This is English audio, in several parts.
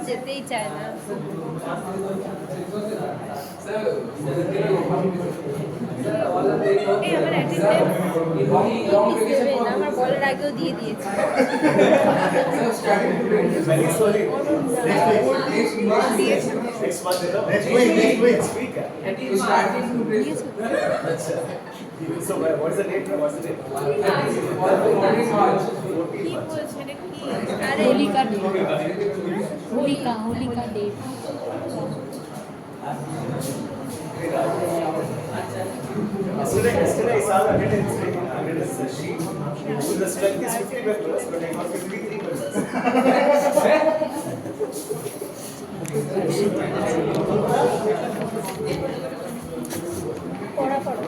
যেতেই চায় না। এই আমার অ্যাটেন্ডেন্স আমার বলার আগেও দিয়ে দিয়েছে। So what's the date? What's the date? কি বলছে এটা কি? আরে Holika day. Holika day. Yesterday I saw the attendance sheet. So the strength is 50 members, but I got 53 members. পড়া পড়া।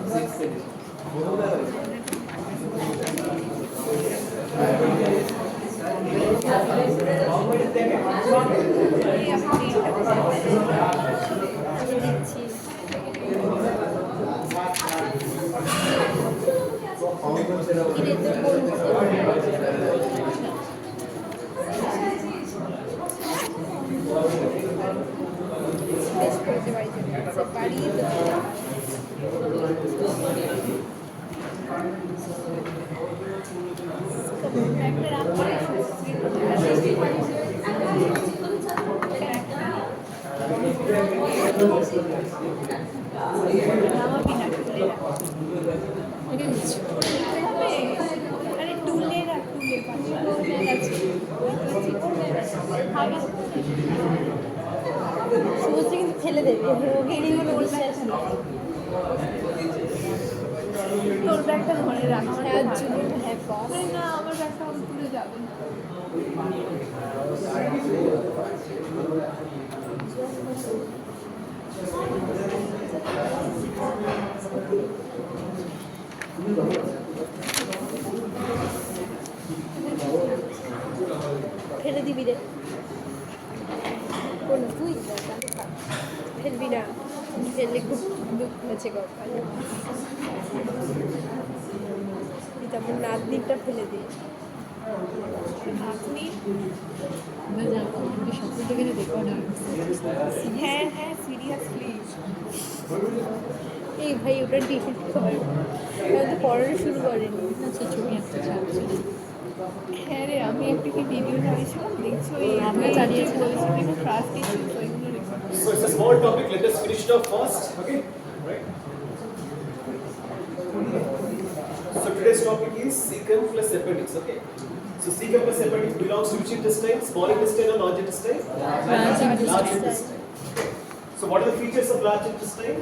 ফেলে দেবে তোর ব্যাগটা ধরে রাখ না আমার ব্যাগটা তুলে যাবে না ফেলে দিবি রে কোনো তুই ফেলবি না ফেললে খুব দুঃখ হচ্ছে কপালে তারপর নাতনিটা ফেলে দিই আপনি হ্যাঁ হ্যাঁ সিরিয়াসলি এই ভাই ওটা ডিলিট কর তো পড়ানো শুরু করেনি আচ্ছা ছবি একটা চাচ্ছি হ্যাঁ রে আমি একটা কি ভিডিও করেছিলাম দেখছো এই আমরা চালিয়েছি বলেছিলাম class teacher So it's a small topic. Let us finish it off first. Okay. Right. So today's topic is caecum plus appendix. Okay. So caecum plus appendix belongs to which intestine? Small intestine or large intestine? Large intestine. So what are the features of large intestine?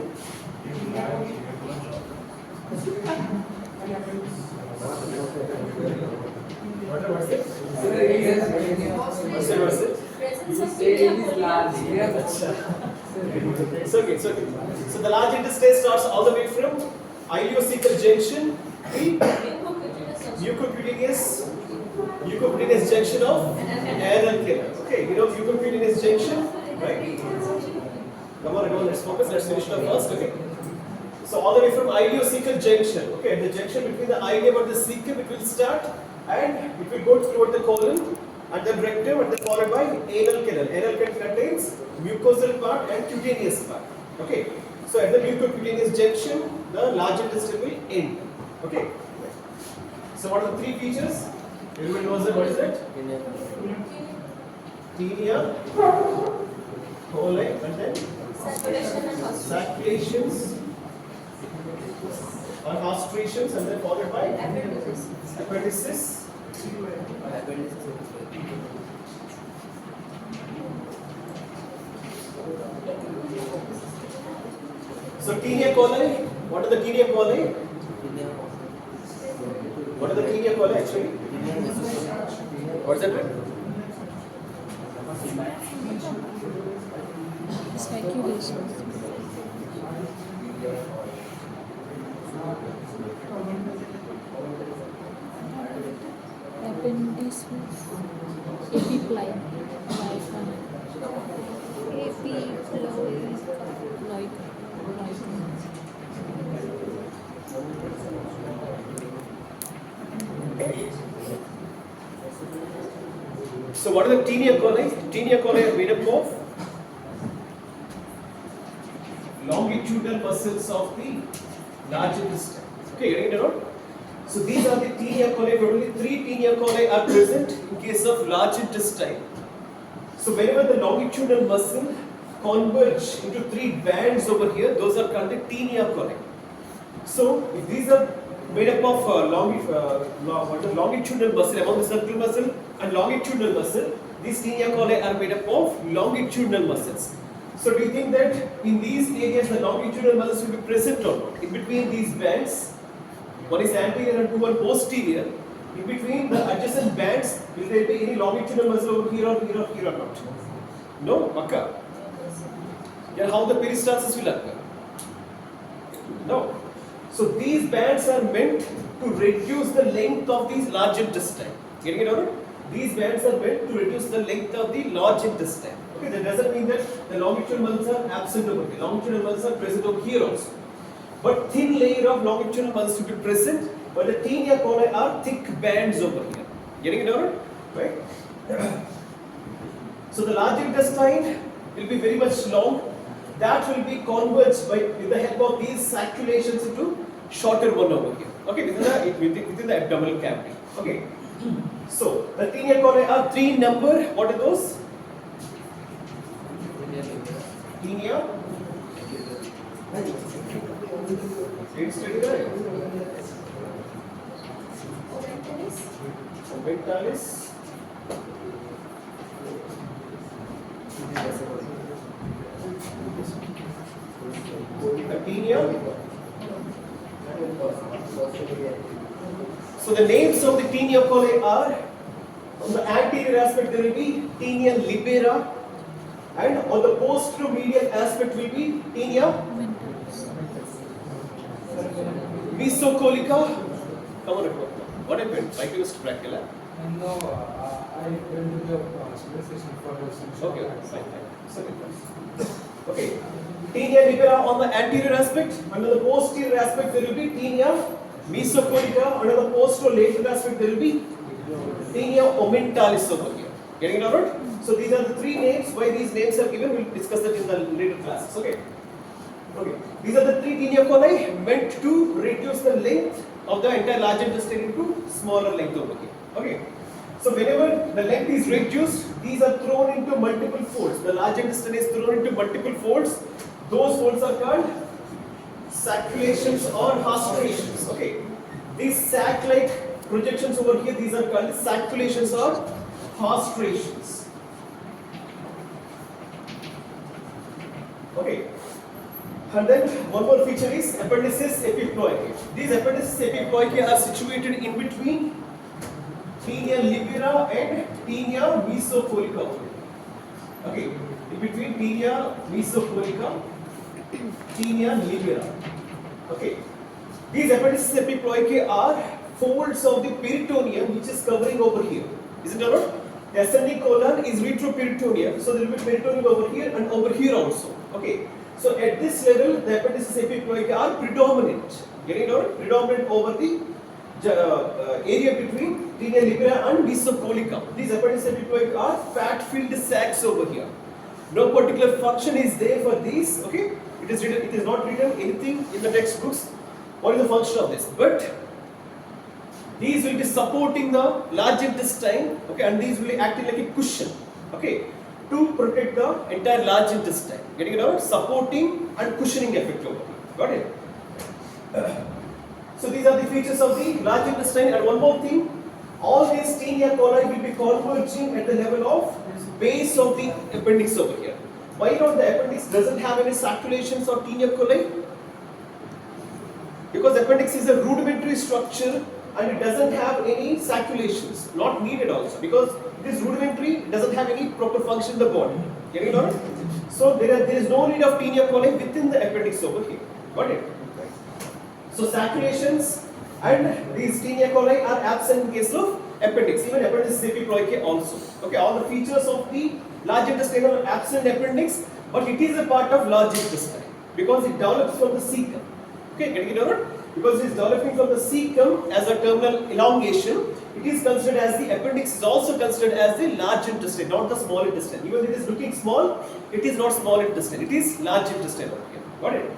What was it? What's it? It's okay. So the large intestine starts all the way from ileocecal junction to mucocutaneous junction of anal canal. Okay, you know mucocutaneous junction, right? Come on, let's focus. Let's finish it up first. Okay. So all the way from ileocecal junction. Okay, the junction between the ileum and the cecum, it will start and it will go toward the colon. And then rectum and then followed by anal canal. Anal canal contains mucosal part and cutaneous part. Okay. So at the mucocutaneous junction, the large intestine will end. Okay. So what are the three features? Everybody knows that. What is that? Tinea, coli, and then saculations or castrations, and then followed by appendices. So tinea coli, what are the tinea coli? What are the tinea coli actually? What is that? Speculation. Appendix epiploid. So what are the tinea coli? tinea coli are made up of longitudinal muscles of the large intestine. Okay, getting it out? So these are the tinea coli. Totally 3 tinea coli are present in case of large intestine. So whenever the longitudinal muscle converge into 3 bands over here, those are called the tinea coli. So if these are made up of longitudinal muscle, among the circular muscle and longitudinal muscle, these tinea coli are made up of longitudinal muscles. So do you think that in these areas the longitudinal muscles will be present or not? In between these bands, one is anterior and one posterior. In between the adjacent bands, will there be any longitudinal muscle over here or here or here or not? No, Makka. Yeah, how the peristalsis will occur? No. So these bands are meant to reduce the length of these large intestine. Getting it out? These bands are meant to reduce the length of the large intestine. Okay, that doesn't mean that the longitudinal muscles are absent over here. Longitudinal muscles are present over here also. But thin layer of longitudinal muscles will be present, but the tinea coli are thick bands over here. Getting it out? Right? So the large intestine will be very much long. That will be converged with the help of these saculations into shorter one over here. Okay, within the abdominal cavity. Okay. So the tinea coli are 3 in number. What are those? Tinea. It's study right. Orbitalis. Tinea. So the names of the tinea coli are, on the anterior aspect there will be tinea libera, and on the posteromedial aspect will be tinea mesocolica. Come on, what happened? Why you used practical? No, I went to the space station for some. Okay, fine. Okay. Tinea libera on the anterior aspect, under the posterior aspect there will be tinea mesocolica, under the posterolateral aspect there will be tinea omenthalis over here. Getting it alright? So these are the 3 names. Why these names are given, we'll discuss that in the later classes. Okay. Okay. These are the 3 tinea coli meant to reduce the length of the entire large intestine into smaller length over here. Okay. So whenever the length is reduced, these are thrown into multiple folds. The large intestine is thrown into multiple folds. Those folds are called saculations or hastrations. Okay. These sac-like projections over here, these are called saculations or hastrations. Okay. And then one more feature is appendices epiploicae. These appendices epiploicae are situated in between tinea libera and tinea mesocolica. Okay, in between tinea mesocolica, tinea libera. Okay, these appendices epiploicae are folds of the peritoneum which is covering over here. Isn't it right? The ascending colon is retroperitoneum, so there will be peritoneum over here and over here also. Okay. So at this level, the appendices epiploicae are predominant. Getting it out? Predominant over the area between tinea libera and mesocolica. These appendices epiploicae are fat-filled sacs over here. No particular function is there for these. Okay, it is not written anything in the textbooks. What is the function of this? But these will be supporting the large intestine. Okay, and these will be acting like a cushion. Okay, to protect the entire large intestine. Getting it out? Supporting and cushioning effect over here. Got it? So these are the features of the large intestine. And one more thing, all these tinea coli will be converging at the level of base of the appendix over here. Why not the appendix doesn't have any saculations or tinea coli? Because appendix is a rudimentary structure and it doesn't have any saculations. Not needed also, because it is rudimentary, it doesn't have any proper function in the body. Getting it out? So there is no need of tinea coli within the appendix over here. Got it? So saculations and these tinea coli are absent in case of appendix, even appendices epiploicae also. Okay, all the features of the large intestine are absent in appendix, but it is a part of large intestine because it develops from the cecum. Okay, getting it over? because it is developing from the cecum as a terminal elongation, it is considered as the appendix is also considered as the large intestine, not the small intestine. Even if it is looking small, it is not small intestine, it is large intestine. Okay. Got it?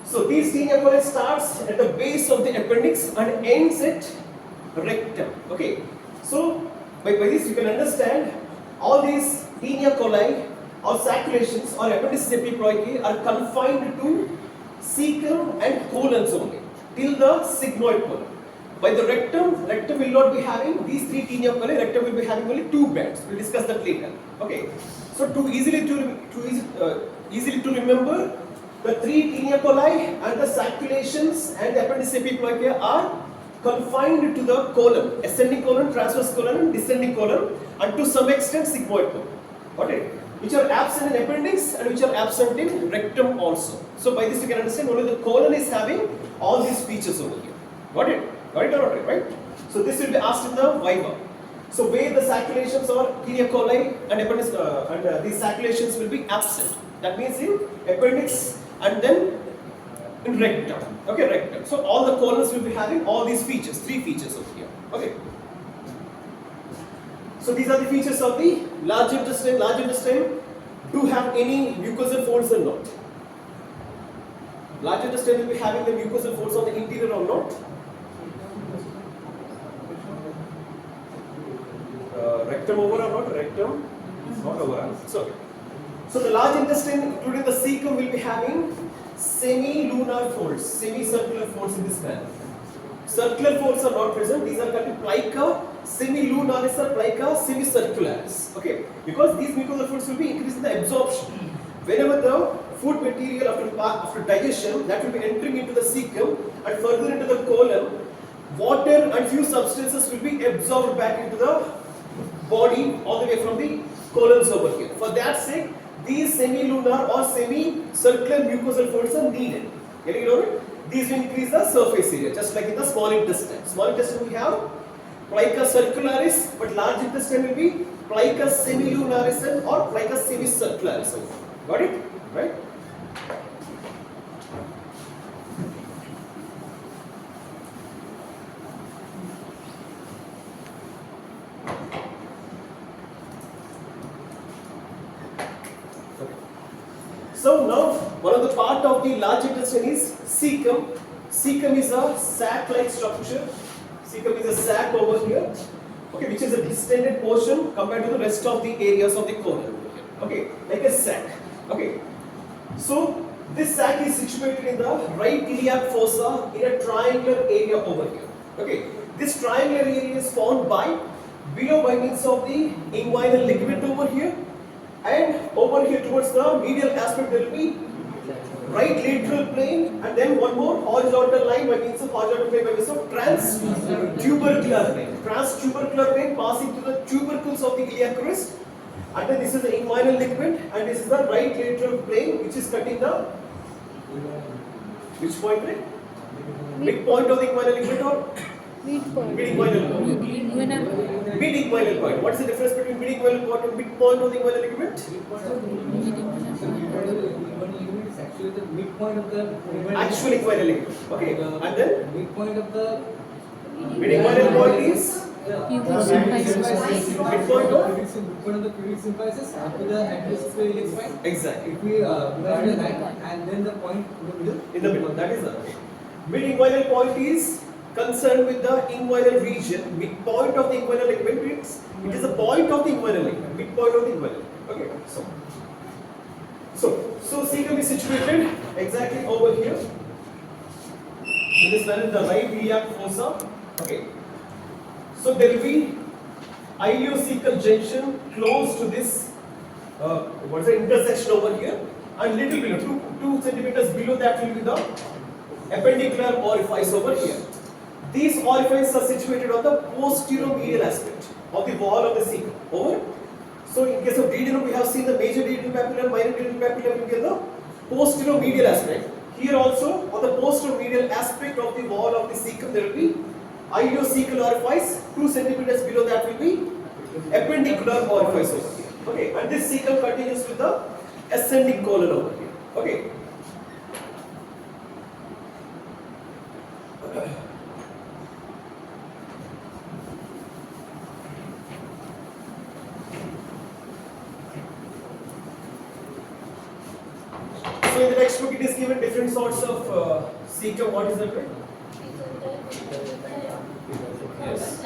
So these tinea coli starts at the base of the appendix and ends at rectum. Okay. So by this you can understand all these tinea coli or saculations or appendix epiploidy are confined to cecum and colons only till the sigmoid colon. By the rectum will not be having these three tinea coli. Rectum will be having only two bands. We'll discuss that later. Okay. So to easily to remember, the three tinea coli and the saculations and the appendix epiploidy are confined to the colon, ascending colon, transverse colon and descending colon, and to some extent sigmoid colon. Got it? Which are absent in appendix and which are absent in rectum also. So by this you can understand only the colon is having all these features over here. Got it? Got it or not? Right? So this will be asked in the viva. So where the saculations or tinea coli and appendix these saculations will be absent. That means in appendix and then in rectum. Okay, rectum. So all the colons will be having all these features, three features over here. Okay. So these are the features of the large intestine. Large intestine do have any mucosal folds or not? Large intestine will be having the mucosal folds on the interior or not? Rectum over or not? Rectum is not over. So the large intestine, including the cecum, will be having semi-lunar folds, semicircular folds in this manner. Circular folds are not present. These are called plica semi-lunaris or plica semicircularis. Okay, because these mucosal folds will be increasing the absorption. Whenever the food material after digestion that will be entering into the cecum and further into the colon, water and few substances will be absorbed back into the body all the way from the colons over here. For that sake, these semi-lunar or semi-circular mucosal folds are needed. Getting it over? These will increase the surface area, just like in the small intestine. Small intestine we have plica circularis, but large intestine will be plica semi-lunaris or plica semicircularis. Got it? Right? So now one of the part of the large intestine is cecum. Cecum is a sac-like structure. Cecum is a sac over here, okay, which is a distended portion compared to the rest of the areas of the colon over here. Okay, like a sac. Okay, so this sac is situated in the right iliac fossa in a triangular area over here. Okay, this triangular area is formed by below by means of the inguinal ligament over here. And over here towards the medial aspect there will be right lateral plane and then one more horizontal line by means of horizontal plane by means of transtubercular plane. Transtubercular plane passing through the tubercles of the iliac crest, and then this is the inguinal ligament and this is the right lateral plane which is cutting the which point, right? Midpoint of the inguinal ligament or Midpoint. mid-inguinal point? Mid-inguinal point. What is the difference between mid-inguinal point and midpoint of the inguinal ligament? Is actually the midpoint of the Actual inguinal ligament. Okay. And then midpoint of the mid-inguinal point is Pubic symphysis. midpoint of midpoint of the pubic symphysis after the anterior iliac spine. exactly If we divide the line and then the point in the middle. in the middle. That is the mid-inguinal point is concerned with the inguinal region. Midpoint of the inguinal ligament means it is the point of the inguinal ligament. Midpoint of the inguinal ligament. Okay. So cecum is situated exactly over here. In this manner, the right iliac fossa. Okay. So there will be ileocecal junction close to this what's the intersection over here, and little below 2 centimeters below that will be the appendicular orifice over here. These orifices are situated on the posterior-medial aspect of the wall of the cecum. Over. So in case of duodenum, we have seen the major duodenal papilla, minor duodenal papilla will get the posterior-medial aspect. Here also, on the posterior-medial aspect of the wall of the cecum, there will be ileocecal orifice. 2 centimeters below that will be appendicular orifice over here. Okay, and this cecum continues with the ascending colon over here. Okay. in the textbook it is given different sorts of cecum. What is that? Right? Yes.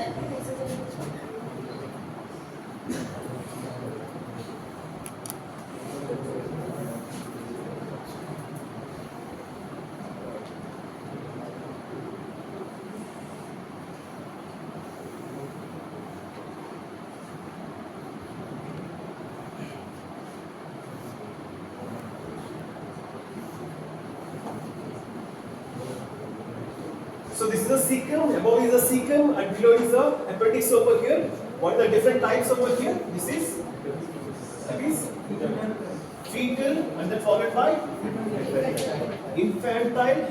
So this is a cecum, above is a cecum and below is the appendix over here. What are the different types over here? This is fetal and then followed by infantile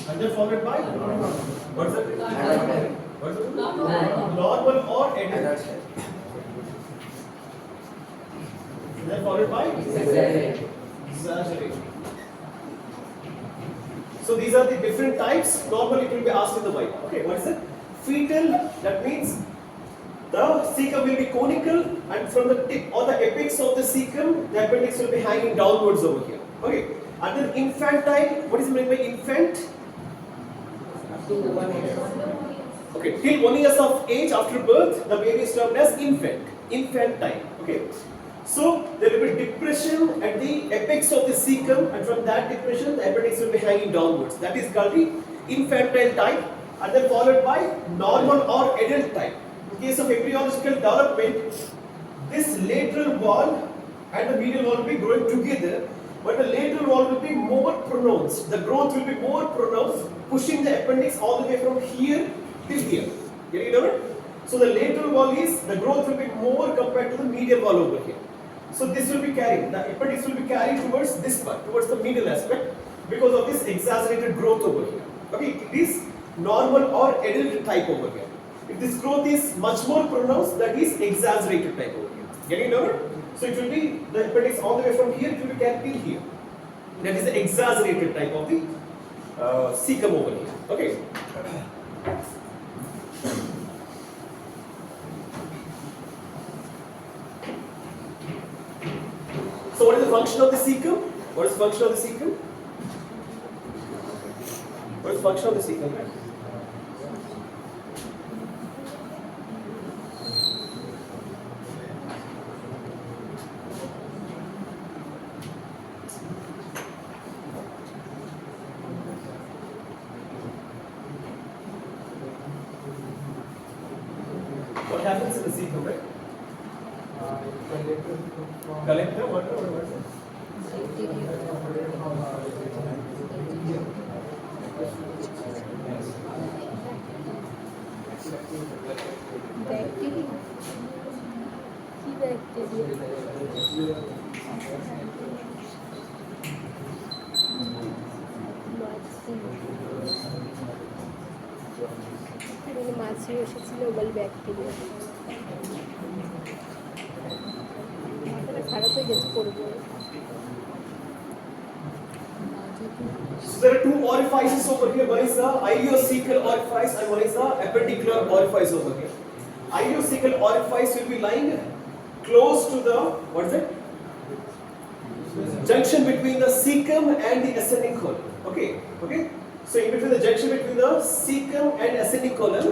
and then followed by what is it? What is it? Normal or adult. And then followed by exaggerate. So these are the different types. Normally it will be asked in the Bible. Okay, what is it? Fetal, that means the cecum will be conical and from the tip or the apex of the cecum, the appendix will be hanging downwards over here. Okay. And then infantile, what is meant by infant? Okay, till 1 year of age after birth, the baby is termed as infant. Infantile. Okay. So there will be depression at the apex of the cecum and from that depression the appendix will be hanging downwards. That is called the infantile type and then followed by normal or adult type. In case of embryological development, this lateral wall and the medial wall will be growing together, but the lateral wall will be more pronounced. The growth will be more pronounced, pushing the appendix all the way from here till here. Getting it? So the lateral wall is, the growth will be more compared to the medial wall over here. So this will be carried, the appendix will be carried towards this part, towards the middle aspect because of this exaggerated growth over here. Okay, it is normal or adult type over here. If this growth is much more pronounced, that is exaggerated type over here. Getting it over? So it will be, the appendix all the way from here, it will be carried till here. That is the exaggerated type of the cecum over here. Okay. So what is the function of the cecum? What is the function of the cecum? What is the function of the cecum? What happens in the cecum, right? Collector, what is it? Bacteria. Bacteria. মাছি এসেছিল বল bacteria খারাপ হয়ে গেছে করবো So there are two orifices over here. One is the ileocecal orifice and one is the appendicular orifice over here. Ileocecal orifice will be lying close to the, what is it? Junction between the cecum and the ascending colon. Okay, okay. So in between the junction between the cecum and ascending colon,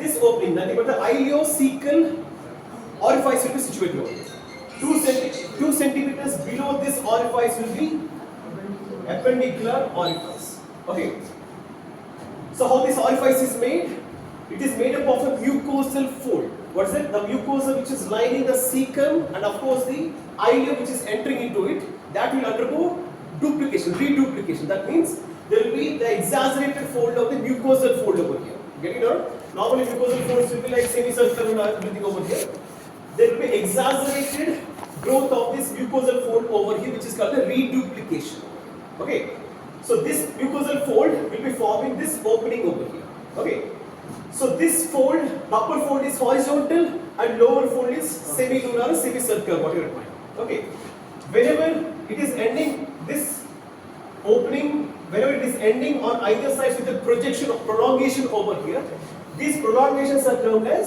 this opening, nothing but the ileocecal orifice will be situated over here. 2 centimeters below this orifice will be appendicular orifice. Okay. So how this orifice is made? It is made up of a mucosal fold. What is it? The mucosa which is lining the cecum and of course the ileum which is entering into it, that will undergo duplication, reduplication. That means there will be the exaggerated fold of the mucosal fold over here. Getting it out? Normally mucosal folds will be like semicircular and everything over here. There will be exaggerated growth of this mucosal fold over here which is called a reduplication. Okay, so this mucosal fold will be forming this opening over here. Okay, so this fold, the upper fold is horizontal and lower fold is semilunar or semicircular, whatever it might. Okay, whenever it is ending, this opening, whenever it is ending on either side with a projection of prolongation over here, these prolongations are termed as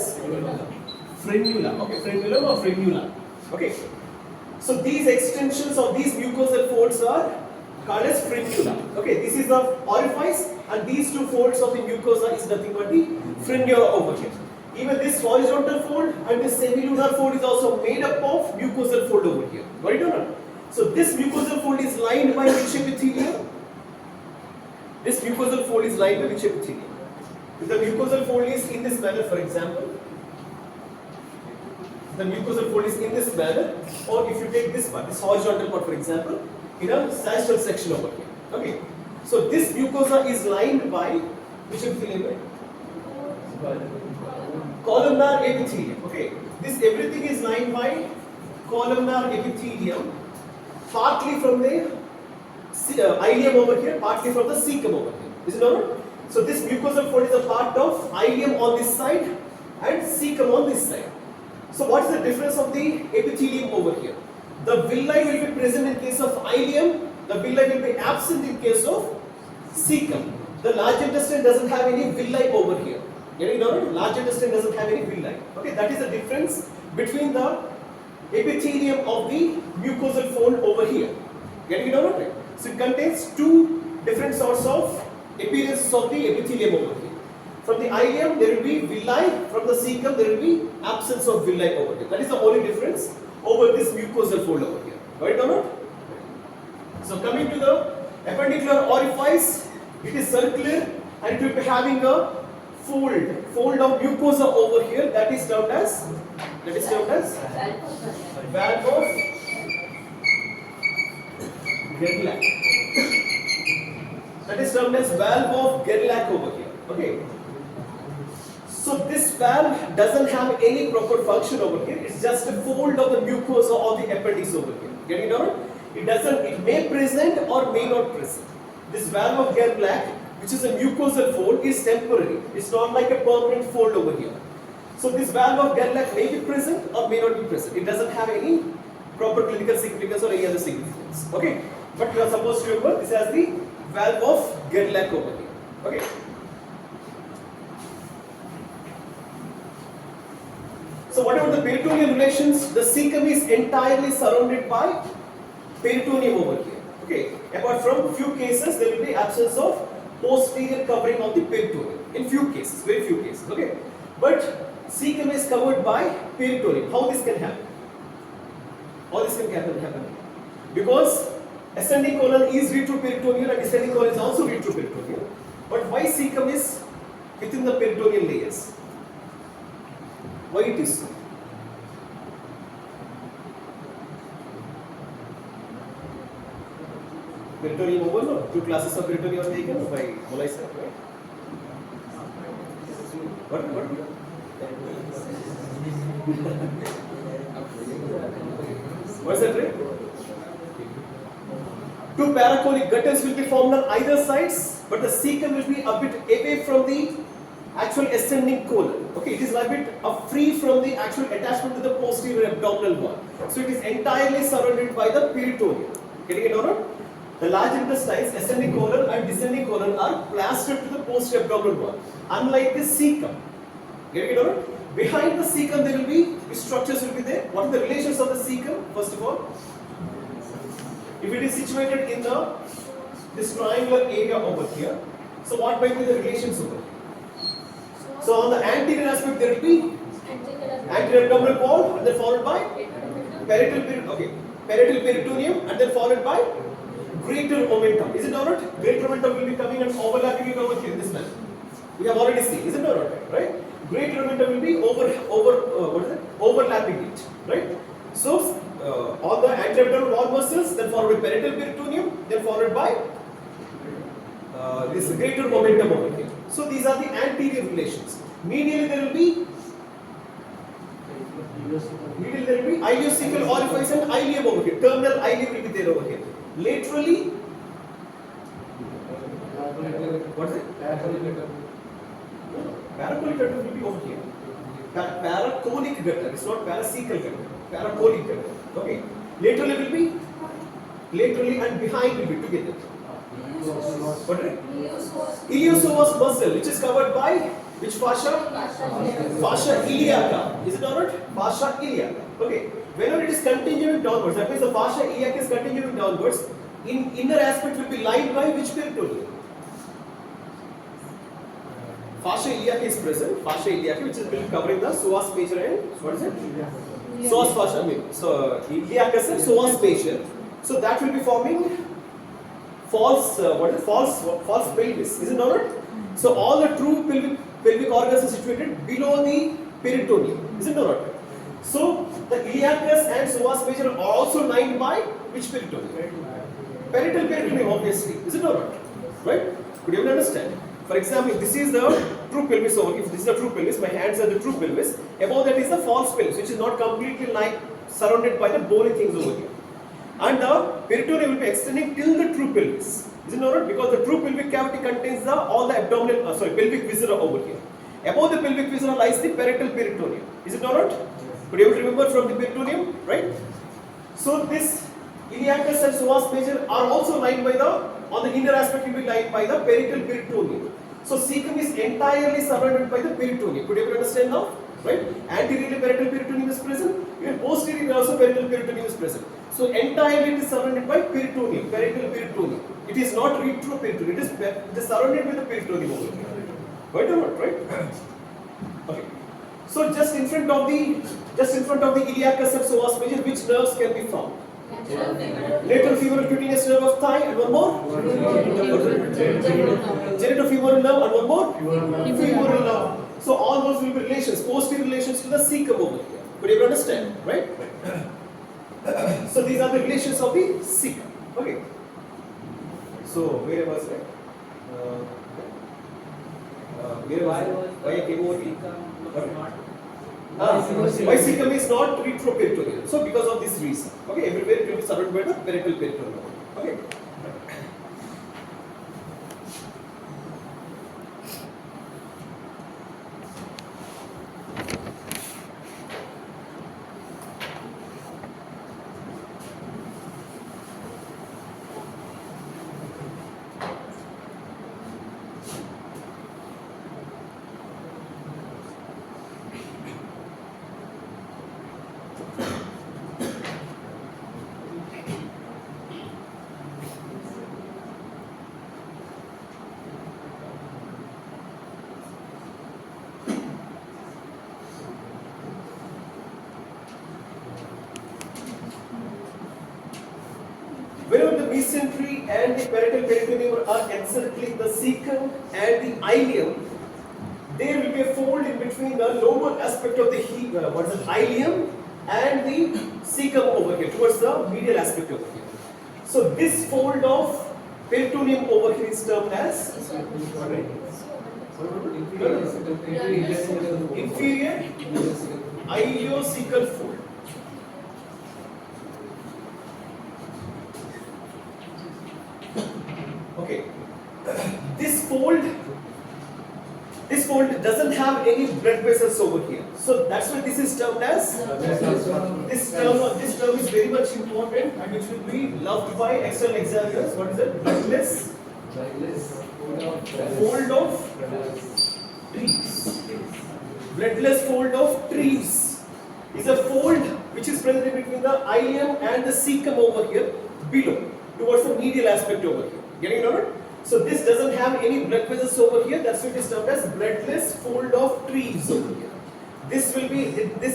frenula. Okay, frenulum or frenula. Okay, so these extensions of these mucosal folds are called as frenula. Okay, this is the orifice, and these two folds of the mucosa is nothing but the frenula over here. Even this horizontal fold and this semilunar fold is also made up of mucosal fold over here. Got it or not? So this mucosal fold is lined by which epithelium? This mucosal fold is lined by which epithelium? If the mucosal fold is in this manner, for example, the mucosal fold is in this manner, or if you take this part, this horizontal part, for example, in a sagittal section over here. Okay. So this mucosa is lined by which epithelium? Columnar epithelium. Okay. This everything is lined by columnar epithelium, partly from the ileum over here, partly from the caecum over here. Is it not? So this mucosal fold is a part of ileum on this side and caecum on this side. So what is the difference of the epithelium over here? The villi will be present in case of ileum, the villi will be absent in case of caecum. The large intestine doesn't have any villi over here. You know, large intestine doesn't have any villi. Okay, that is the difference between the epithelium of the mucosal fold over here. Getting it over here? So it contains two different sorts of appearances of the epithelium over here. From the ileum there will be villi, from the caecum there will be absence of villi over here. That is the only difference over this mucosal fold over here. Right or not? So coming to the appendicular orifice, it is circular and it will be having a fold of mucosa over here, that is termed as valve of Gerlach. That is termed as valve of Gerlach over here. Okay. So this valve doesn't have any proper function over here. It's just a fold of the mucosa or the appendix over here. Get it down? It may present or may not present. This valve of Gerlach, which is a mucosal fold, is temporary. It's not like a permanent fold over here. So this valve of Gerlach may be present or may not be present. It doesn't have any proper clinical significance or any other significance. Okay. But you are supposed to remember this as the valve of Gerlach over here. Okay. So what about the peritoneal relations? The caecum is entirely surrounded by peritoneum over here. Okay. Apart from few cases, there will be absence of posterior covering of the peritoneum. In few cases, very few cases. Okay. But caecum is covered by peritoneum. How this can happen? How this can happen? Because ascending colon is retroperitoneal and descending colon is also retroperitoneal. But why caecum is within the peritoneal layers? Why it is so? Peritoneum over, no? Two classes of peritoneum are taken by Molai sir, right? What? What's that, right? Two paracolic gutters will be formed on either sides, but the caecum will be a bit away from the actual ascending colon. Okay, it is a bit free from the actual attachment to the posterior abdominal wall. So it is entirely surrounded by the peritoneum. Getting it or not? The large intestines, ascending colon and descending colon, are plastered to the posterior abdominal wall. Unlike the caecum. Getting it or not? Behind the caecum there will be, which structures will be there? What are the relations of the caecum? First of all, if it is situated in this triangular area over here, so what might be the relations over here? So on the anterior aspect there will be anterior abdominal wall and then followed by parietal peritoneum and then followed by greater omentum. Is it not? Greater omentum will be coming and overlapping it over here in this manner. We have already seen. Is it not? Right? Greater omentum will be overlapping it. Right? So all the anterior abdominal wall muscles, then followed by parietal peritoneum, then followed by this greater omentum over here. So these are the anterior relations. Medially there will be ileocecal orifice and ileum over here. Terminal ileum will be there over here. Laterally, what is it? Paracolic gutter will be over here. Paracolic gutter. It's not paracecal gutter. Paracolic gutter. Okay. Laterally will be and behind will be together. What is it? Iliopsoas muscle, which is covered by which fascia? Fascia iliaca. Is it not? Fascia iliaca. Okay, whenever it is continuing downwards, that means the fascia iliac is continuing downwards, in inner aspect will be lined by which peritoneum? Fascia iliac is present, fascia iliac which is covering the psoas major and what is it? Psoas fascia, so iliacus and psoas major. So that will be forming false, false pelvis, is it not? So all the true pelvic organs are situated below the peritoneum, is it not? So the iliacus and psoas major are also lined by which peritoneum? Parietal peritoneum, obviously, is it not? Right? Could you even understand? For example, if this is the true pelvis over here, if this is the true pelvis, my hands are the true pelvis, above that is the false pelvis, which is not completely like surrounded by the bony things over here. And the peritoneum will be extending till the true pelvis. Is it not? Because the true pelvic cavity contains all the abdominal, pelvic viscera over here. Above the pelvic viscera lies the parietal peritoneum. Is it not? Could you remember from the peritoneum, right? So this iliacus and psoas major are also lined by on the inner aspect will be lined by the parietal peritoneum. So cecum is entirely surrounded by the peritoneum. Could you understand now? Right? Anteriorly parietal peritoneum is present, even posteriorly also parietal peritoneum is present. So entirely it is surrounded by peritoneum, parietal peritoneum. It is not retroperitoneum, it is surrounded by the peritoneum over here. Right or not? Right? Okay. So just in front of the iliacus and psoas major, which nerves can be found? Lateral femoral cutaneous nerve of thigh and one more? Genitofemoral nerve and one more? Femoral nerve. So all those will be relations, posterior relations to the cecum over here. Could you understand? Right? So these are the relations of the cecum. Okay. So where was it? Why I came over here? Why cecum is not retroperitoneal? So because of this reason. Okay, everywhere it will be surrounded by the parietal peritoneum. Okay. Whenever the mesentery and the parietal peritoneum are encircling the cecum and the ileum, there will be a fold in between the lower aspect of the ileum and the cecum over here, towards the medial aspect over here. So this fold of peritoneum over here is termed as inferior ileocecal fold. Okay, this fold doesn't have any blood vessels over here, so that's why this is termed as this term is very much important and which will be loved by external examiners. What is it? Bloodless fold of Treves. Bloodless fold of Treves is a fold which is present between the ileum and the cecum over here below, towards the medial aspect over here. Getting it over? So this doesn't have any blood vessels over here. That's what it is termed as bloodless fold of Treves over here. This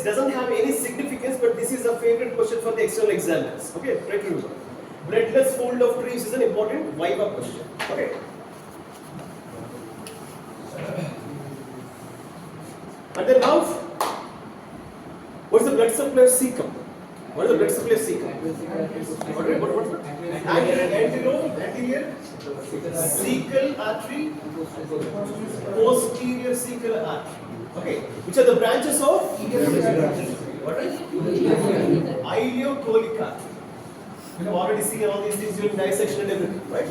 doesn't have any significance, but this is a favorite question for the external examiners. Okay, try to remember. Bloodless fold of Treves is an important Viva question. Okay. And then now, what's the blood supply of cecum? What is the blood supply of cecum? What? Anterior cecal artery, posterior cecal artery. Okay, which are the branches of what is ileocholic artery? We have already seen all these things during dissection and everything, right?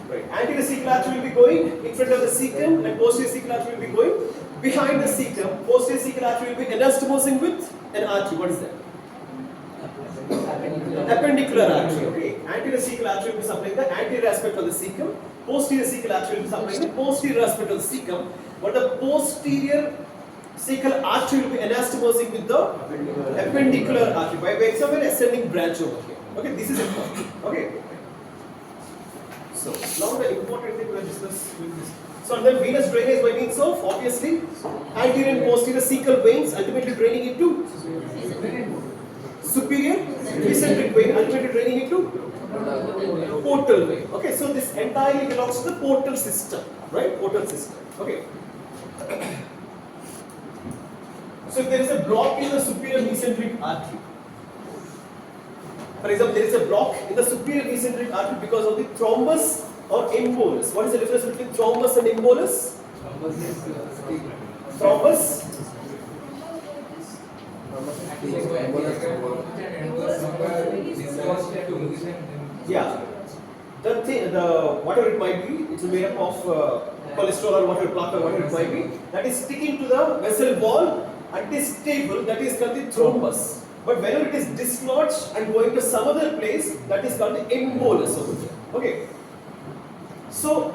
Right. Anterior cecal artery will be going in front of the cecum, and posterior cecal artery will be going behind the cecum. Posterior cecal artery will be anastomosing with an artery. What is that? Appendicular artery. Okay. Anterior cecal artery will be supplying the anterior aspect of the cecum. Posterior cecal artery will be supplying the posterior aspect of the cecum. But the posterior cecal artery will be anastomosic with the appendicular artery by way of an ascending branch over here. Okay, this is important. Okay. So now the important thing we will discuss with this. So then venous drainage by means of obviously anterior and posterior cecal veins ultimately draining into superior mesenteric vein ultimately draining into portal vein. Okay, so this entirely belongs to the portal system, right? Portal system. Okay. So if there is a block in the superior mesenteric artery, for example, there is a block in the superior mesenteric artery because of the thrombus or embolus. What is the difference between thrombus and embolus? Thrombus. Yeah. Whatever it might be, it's made up of cholesterol or whatever, plaque or whatever it might be, that is sticking to the vessel wall and it is stable, that is called the thrombus. But whenever it is dislodged and going to some other place, that is called the embolus over here. Okay. So,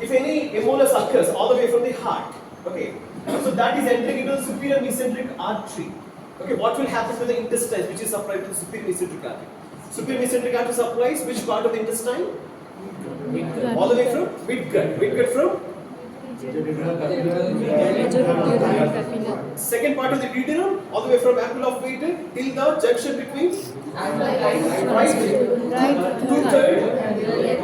if any embolus occurs all the way from the heart, okay, so that is entering into the superior mesenteric artery. Okay, what will happen to the intestines which is supplied to the superior mesenteric artery? Superior mesenteric artery supplies which part of the intestine? All the way from midgut. Midgut from? Second part of the duodenum, all the way from apple of Wheaton till the junction between right two-third,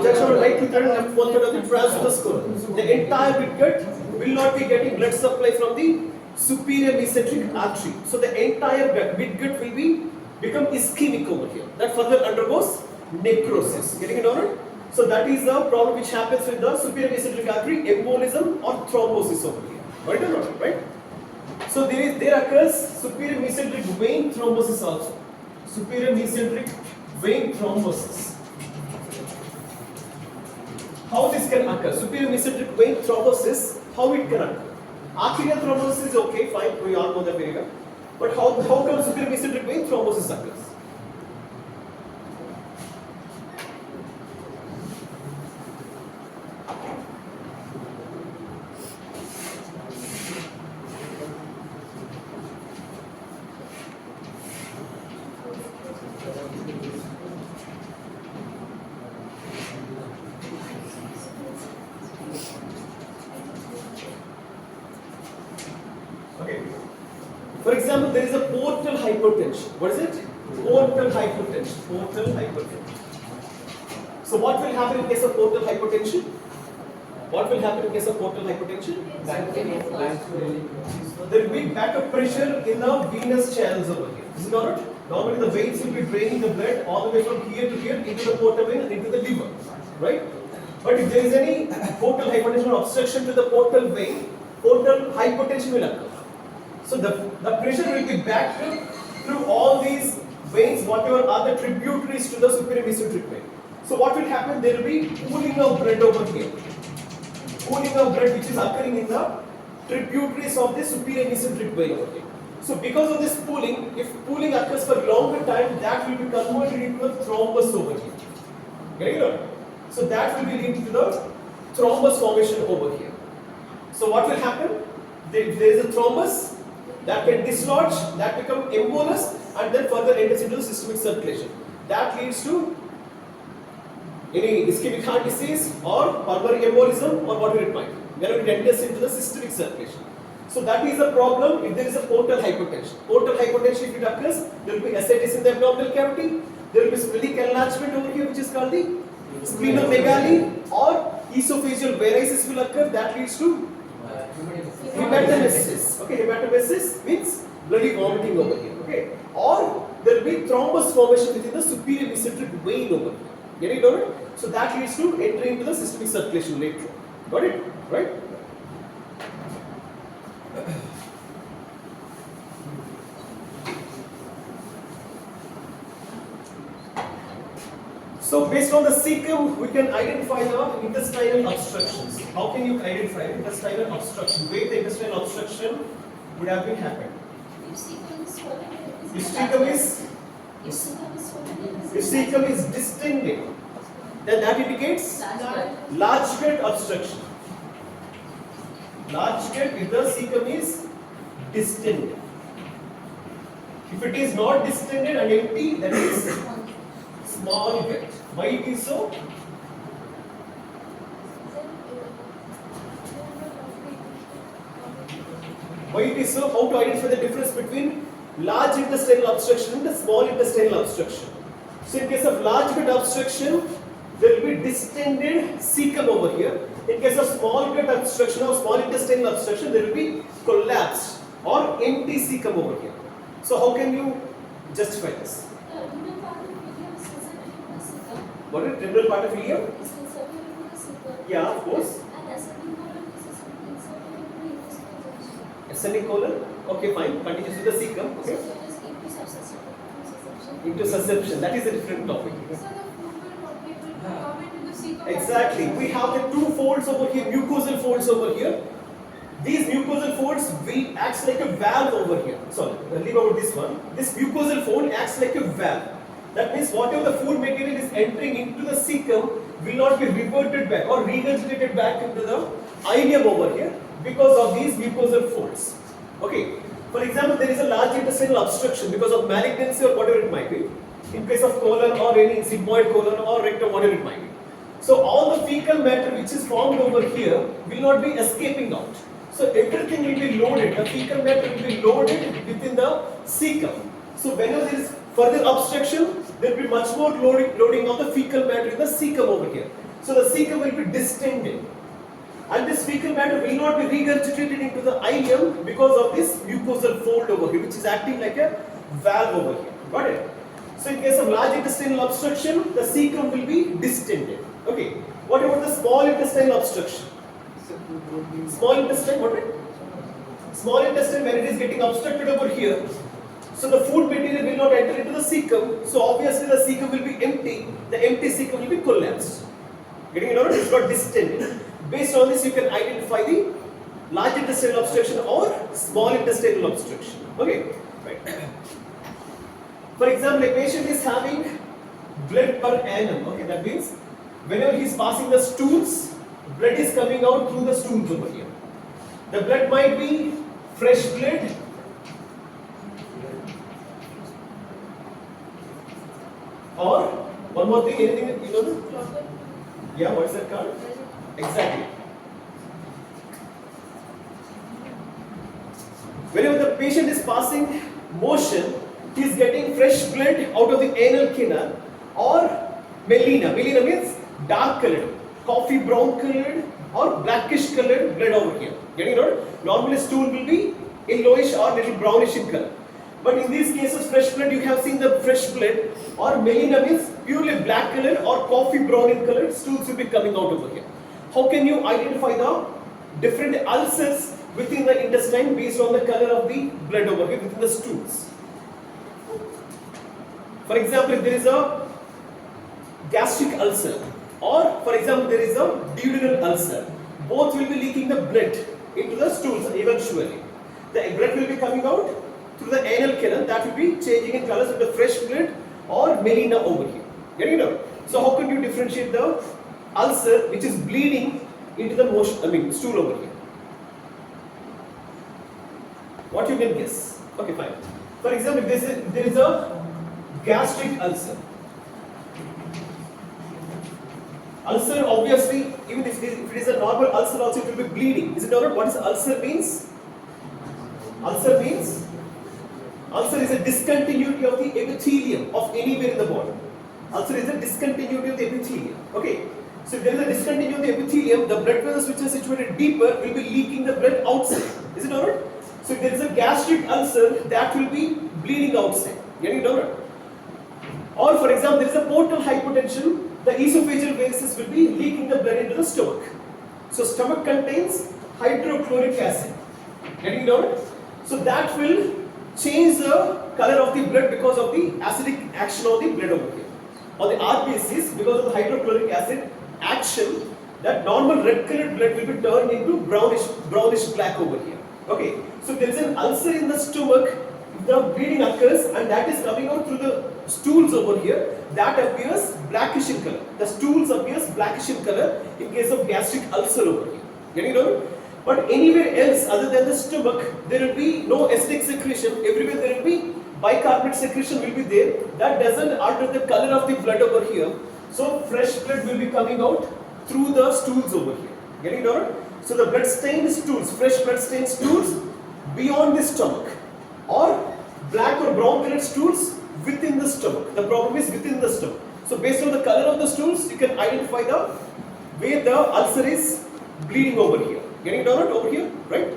junction of right two-third and one-third of the transverse colon. The entire midgut will not be getting blood supply from the superior mesenteric artery. So the entire midgut will become ischemic over here. That further undergoes necrosis. Getting it on? So that is the problem which happens with the superior mesenteric artery, embolism or thrombosis over here. Right or not? Right? So there occurs superior mesenteric vein thrombosis also. Superior mesenteric vein thrombosis. How this can occur? Superior mesenteric vein thrombosis, how it can occur? Arterial thrombosis is okay, fine, we all know that very well. But how come superior mesenteric vein thrombosis occurs? Okay. For example, there is a portal hypertension. What is it? Portal hypertension. Portal hypertension. So what will happen in case of portal hypertension? What will happen in case of portal hypertension? There will be backup pressure in the venous channels over here. Is it not? Normally the veins will be draining the blood all the way from here to here into the portal vein and into the liver. Right? But if there is any portal hypertension or obstruction to the portal vein, portal hypertension will occur. So the pressure will be backed through all these veins, whatever are the tributaries to the superior mesenteric vein. So what will happen? There will be pooling of blood over here. Pooling of blood which is occurring in the tributaries of the superior mesenteric vein over here. So because of this pooling, if pooling occurs for longer time, that will be converted into a thrombus over here. Getting it? So that will be linked to the thrombus formation over here. So what will happen? There is a thrombus that can dislodge, that become embolus and then further enters into the systemic circulation. That leads to any ischemic heart disease or pulmonary embolism or whatever it might be. Whenever it enters into the systemic circulation. So that is a problem if there is a portal hypertension. Portal hypertension, if it occurs, there will be ascites in the abdominal cavity, there will be splenic enlargement over here which is called the splenomegaly, or esophageal varices will occur, that leads to hematemesis. Okay, hematemesis means bloody vomiting over here. Okay, or there will be thrombus formation within the superior mesenteric vein over here. Getting it? So that leads to entry into the systemic circulation later on. Got it? Right? So based on the caecum, we can identify the intestinal obstructions. How can you identify intestinal obstruction? Where the intestinal obstruction would have been happened? If caecum is distended, then that indicates large gut obstruction. Large gut if the caecum is distended. If it is not distended and empty, that is small gut. Why it is so? Why it is so? How to identify the difference between large intestinal obstruction and the small intestinal obstruction? So in case of large gut obstruction, there will be distended cecum over here. In case of small gut obstruction or small intestinal obstruction, there will be collapsed or empty cecum over here. So how can you justify this? What is the terminal part of ileum? Yeah, of course. Ascending colon. Okay, fine. Continues with the cecum. Okay. Into susception. That is a different topic. Exactly. We have the two folds over here, mucosal folds over here. These mucosal folds will act like a valve over here. Sorry, leave out this one. This mucosal fold acts like a valve. That means whatever the food material is entering into the cecum will not be reverted back or regurgitated back into the ileum over here because of these mucosal folds. Okay. For example, there is a large intestinal obstruction because of malignancy or whatever it might be. In case of colon or any sigmoid colon or rectum, whatever it might be. So all the fecal matter which is formed over here will not be escaping out. So everything will be loaded. The fecal matter will be loaded within the cecum. So whenever there is further obstruction, there will be much more loading of the fecal matter in the cecum over here. So the cecum will be distended. And this fecal matter will not be regurgitated into the ileum because of this mucosal fold over here, which is acting like a valve over here. Got it? So in case of large intestinal obstruction, the cecum will be distended. Okay. What about the small intestinal obstruction? Small intestine, what? Small intestine, when it is getting obstructed over here, so the food material will not enter into the cecum. So obviously the cecum will be empty. The empty cecum will be collapsed. Getting it out? It's got distended. Based on this, you can identify the large intestinal obstruction or small intestinal obstruction. Okay, right. For example, a patient is having blood per annum. Okay, that means whenever he is passing the stools, blood is coming out through the stools over here. The blood might be fresh blood, or one more thing, anything you know? Yeah, what's that called? Exactly. Whenever the patient is passing motion, he is getting fresh blood out of the anal canal or melena. Melena means dark colored, coffee brown colored or blackish colored blood over here. Getting it out? Normally stool will be yellowish or little brownish in color. But in these cases, fresh blood, you have seen the fresh blood, or melena means purely black colored or coffee brown in color, stools will be coming out over here. How can you identify the different ulcers within the intestine based on the color of the blood over here within the stools? For example, if there is a gastric ulcer, or for example there is a duodenal ulcer, both will be leaking the blood into the stools eventually. The blood will be coming out through the anal canal, that will be changing in colors with the fresh blood or melena over here. Getting it out? So how can you differentiate the ulcer which is bleeding into the stool over here? What you can guess? Okay, fine. For example, if there is a gastric ulcer. Ulcer, obviously, even if it is a normal ulcer also, it will be bleeding. Is it not? What is ulcer means? Ulcer means? Ulcer is a discontinuity of the epithelium of anywhere in the body. Ulcer is a discontinuity of the epithelium. Okay. So if there is a discontinuity of the epithelium, the blood vessels which are situated deeper will be leaking the blood outside. Is it alright? So if there is a gastric ulcer, that will be bleeding outside. Getting it alright? Or for example, there is a portal hypertension, the esophageal vessels will be leaking the blood into the stomach. So stomach contains hydrochloric acid. Getting it alright? So that will change the color of the blood because of the acidic action of the blood over here. Or the RBCs, because of the hydrochloric acid action, that normal red colored blood will be turned into brownish black over here. Okay, so there is an ulcer in the stomach, the bleeding occurs and that is coming out through the stools over here, that appears blackish in color. The stools appears blackish in color in case of gastric ulcer over here. Getting it over? But anywhere else other than the stomach, there will be no acidic secretion. Everywhere there will be bicarbonate secretion will be there. That doesn't alter the color of the blood over here. So fresh blood will be coming out through the stools over here. Getting it alright? So the blood stained stools, fresh blood stained stools beyond the stomach, or black or brown colored stools within the stomach. The problem is within the stomach. So based on the color of the stools, you can identify the way the ulcer is bleeding over here. Getting it alright over here, right?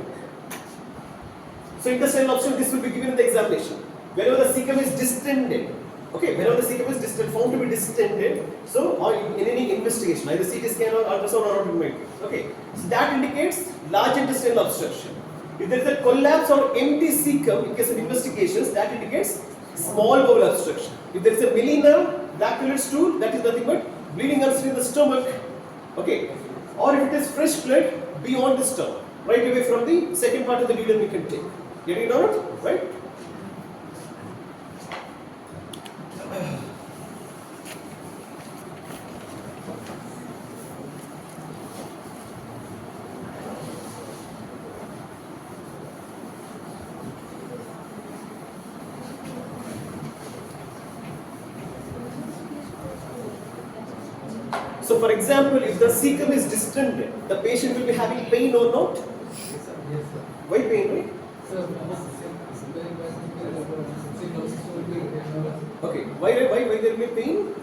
So intestinal obstruction, this will be given in the examination. Whenever the cecum is distended, okay, whenever the cecum is found to be distended, so or in any investigation, either CT scan or ultrasound or automatic, okay, so that indicates large intestinal obstruction. If there is a collapse or empty cecum in case of investigations, that indicates small bowel obstruction. If there is a melena, black colored stool, that is nothing but bleeding ulcer in the stomach, okay, or if it is fresh blood beyond the stomach, right away from the second part of the duodenum we can take. Getting it out, right? So for example, if the cecum is distended, the patient will be having pain or not? Yes, sir. Yes, sir. Why pain, right? Sir, Okay, why there will be pain?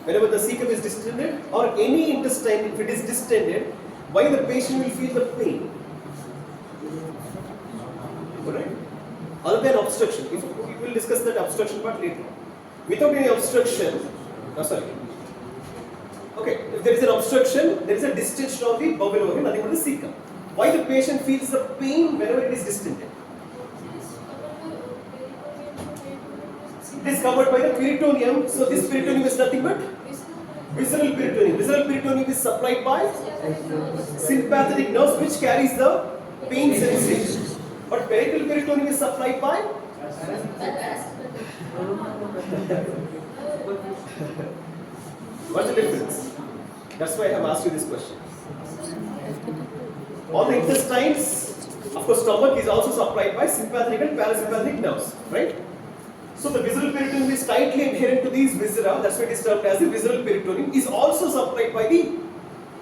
Whenever the cecum is distended or any intestine, if it is distended, why the patient will feel the pain? Alright? Other than obstruction, we will discuss that obstruction part later. Without any obstruction, okay, if there is an obstruction, there is a distension of the bowel over here, nothing but the cecum. Why the patient feels the pain whenever it is distended? It is covered by the peritoneum, so this peritoneum is nothing but visceral peritoneum. Visceral peritoneum is supplied by sympathetic nerves which carries the pain sensation. But parietal peritoneum is supplied by what's the difference? That's why I have asked you this question. All the intestines, of course, stomach is also supplied by sympathetic and parasympathetic nerves, right? So the visceral peritoneum is tightly adherent to these viscera, that's why it is termed as the visceral peritoneum, is also supplied by the